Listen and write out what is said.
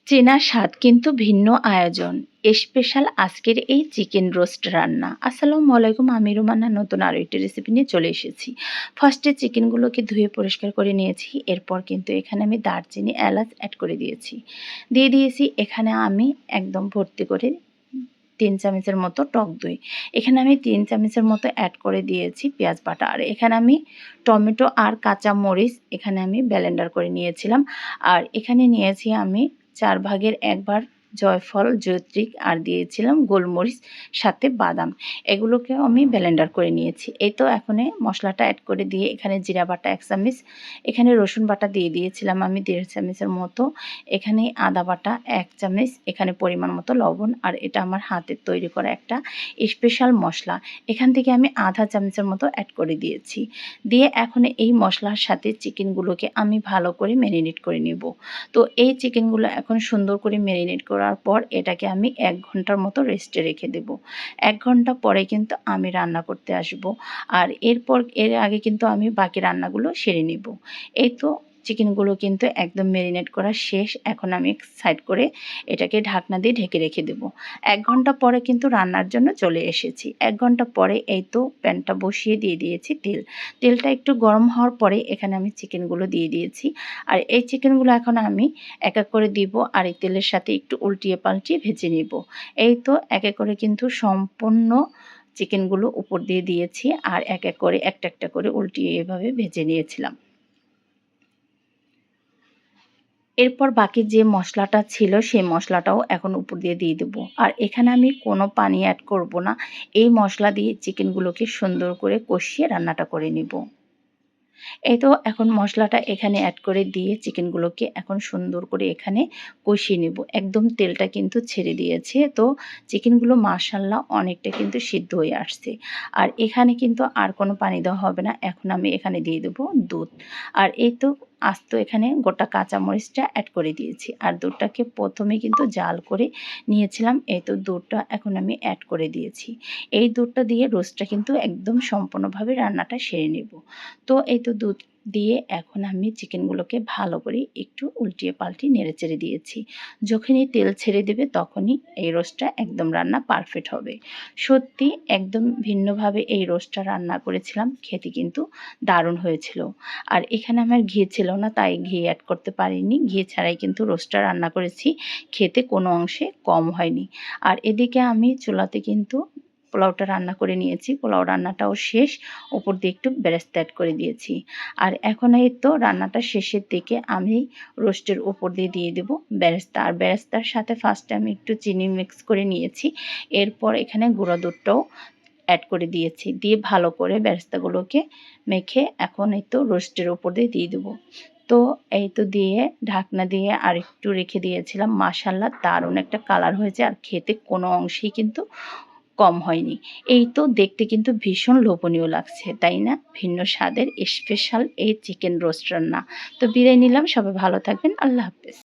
চেনা স্বাদ কিন্তু ভিন্ন আয়োজন। স্পেশাল আজকের এই চিকেন রোস্ট রান্না। আসসালামু আলাইকুম, আমি রুমান্না নতুন আরও একটি রেসিপি নিয়ে চলে এসেছি। ফার্স্টে চিকেনগুলোকে ধুয়ে পরিষ্কার করে নিয়েছি। এরপর কিন্তু এখানে আমি দারচিনি, এলাচ অ্যাড করে দিয়েছি। দিয়ে দিয়েছি এখানে আমি একদম ভর্তি করে 3 চামচের মতো টক দই। এখানে আমি 3 চামচের মতো অ্যাড করে দিয়েছি পেঁয়াজ বাটা। আর এখানে আমি টমেটো আর কাঁচা মরিচ এখানে আমি ব্লেন্ডার করে নিয়েছিলাম। আর এখানে নিয়েছি আমি 4 ভাগের 1 ভাগ জয়ফল, জয়িত্রী আর দিয়েছিলাম গোলমরিচ, সাথে বাদাম। এগুলোকেও আমি ব্লেন্ডার করে নিয়েছি। এই তো এখন মশলাটা অ্যাড করে দিয়ে এখানে জিরা বাটা 1 চামচ, এখানে রসুন বাটা দিয়ে দিয়েছিলাম আমি 1.5 চামচের মতো, এখানে আদা বাটা 1 চামচ, এখানে পরিমাণ মতো লবণ। আর এটা আমার হাতের তৈরি করা একটা স্পেশাল মশলা, এখান থেকে আমি আধা চামচের মতো অ্যাড করে দিয়েছি। দিয়ে এখন এই মশলার সাথে চিকেনগুলোকে আমি ভালো করে ম্যারিনেট করে নেব। তো এই চিকেনগুলো এখন সুন্দর করে ম্যারিনেট করার পর এটাকে আমি 1 ঘন্টার মতো রেস্টে রেখে দেব। 1 ঘন্টা পরে কিন্তু আমি রান্না করতে আসব। আর এর আগে কিন্তু আমি বাকি রান্নাগুলো সেরে নেব। এই তো চিকেনগুলো কিন্তু একদম ম্যারিনেট করা শেষ। এখন আমি সাইড করে এটাকে ঢাকনা দিয়ে ঢেকে রেখে দেব। 1 ঘন্টা পরে কিন্তু রান্নার জন্য চলে এসেছি। 1 ঘন্টা পরে এই তো প্যানটা বসিয়ে দিয়ে দিয়েছি তেল। তেলটা একটু গরম হওয়ার পরে এখানে আমি চিকেনগুলো দিয়ে দিয়েছি। আর এই চিকেনগুলো এখন আমি এক এক করে দিব আর এই তেলের সাথে একটু উল্টিয়ে পাল্টিয়ে ভেজে নেব। এই তো এক এক করে কিন্তু সম্পূর্ণ চিকেনগুলো উপর দিয়ে দিয়েছি আর এক এক করে একটা করে উল্টিয়ে এভাবে ভেজে নিয়েছিলাম। এরপর বাকি যে মশলাটা ছিল সেই মশলাটাও এখন উপর দিয়ে দেব। আর এখানে আমি কোনো পানি অ্যাড করব না। এই মশলা দিয়ে চিকেনগুলোকে সুন্দর করে কষিয়ে রান্নাটা করে নেব। এই তো এখন মশলাটা এখানে অ্যাড করে দিয়ে চিকেনগুলোকে এখন সুন্দর করে এখানে কষিয়ে নেব। একদম তেলটা কিন্তু ছেড়ে দিয়েছে। তো চিকেনগুলো মাশাআল্লাহ অনেকটা কিন্তু সিদ্ধ হয়ে আসছে। আর এখানে কিন্তু আর কোনো পানি দেওয়া হবে না। এখন আমি এখানে দিয়ে দেব দুধ। আর এই তো আস্ত এখানে গোটা কাঁচামরিচটা অ্যাড করে দিয়েছি। আর দুধটাকে প্রথমে কিন্তু জাল করে নিয়েছিলাম। এই তো দুধটা এখন আমি অ্যাড করে দিয়েছি। এই দুধটা দিয়ে রোস্টটা কিন্তু একদম সম্পূর্ণভাবে রান্নাটা সেরে নেব। তো এই তো দুধ দিয়ে এখন আমি চিকেনগুলোকে ভালো করে একটু উল্টিয়ে পাল্টিয়ে নেড়েচেড়ে দিয়েছি। যখনই তেল ছেড়ে দেবে তখনই এই রোস্টটা একদম রান্না পারফেক্ট হবে। সত্যি একদম ভিন্নভাবে এই রোস্টটা রান্না করেছিলাম, খেতে কিন্তু দারুণ হয়েছিল। আর এখানে আমার ঘি ছিল না, তাই ঘি অ্যাড করতে পারিনি। ঘি ছাড়াই কিন্তু রোস্টটা রান্না করেছি, খেতে কোনো অংশে কম হয়নি। আর এদিকে আমি চুলাতে কিন্তু পোলাওটা রান্না করে নিয়েছি। পোলাও রান্নাটাও শেষ, উপর দিয়ে একটু বেরেস্তা অ্যাড করে দিয়েছি। আর এখন এই তো রান্নাটা শেষের দিকে আমি রোস্টের উপর দিয়ে দেব বেরেস্তা। আর বেরেস্তার সাথে ফার্স্টে আমি একটু চিনি মিক্স করে নিয়েছি। এরপর এখানে গুঁড়া দুধটাও অ্যাড করে দিয়েছি। দিয়ে ভালো করে বেরেস্তাগুলোকে মেখে এখন এই তো রোস্টের উপর দিয়ে দেবো। তো এই তো দিয়ে ঢাকনা দিয়ে আর একটু রেখে দিয়েছিলাম। মাশাআল্লাহ দারুণ একটা কালার হয়েছে আর খেতে কোনো অংশেই কিন্তু কম হয়নি। এই তো দেখতে কিন্তু ভীষণ লোভনীয় লাগছে, তাই না? ভিন্ন স্বাদের স্পেশাল এই চিকেন রোস্ট রান্না। তো বিদায় নিলাম, সবাই ভালো থাকবেন। আল্লাহ হাফেজ।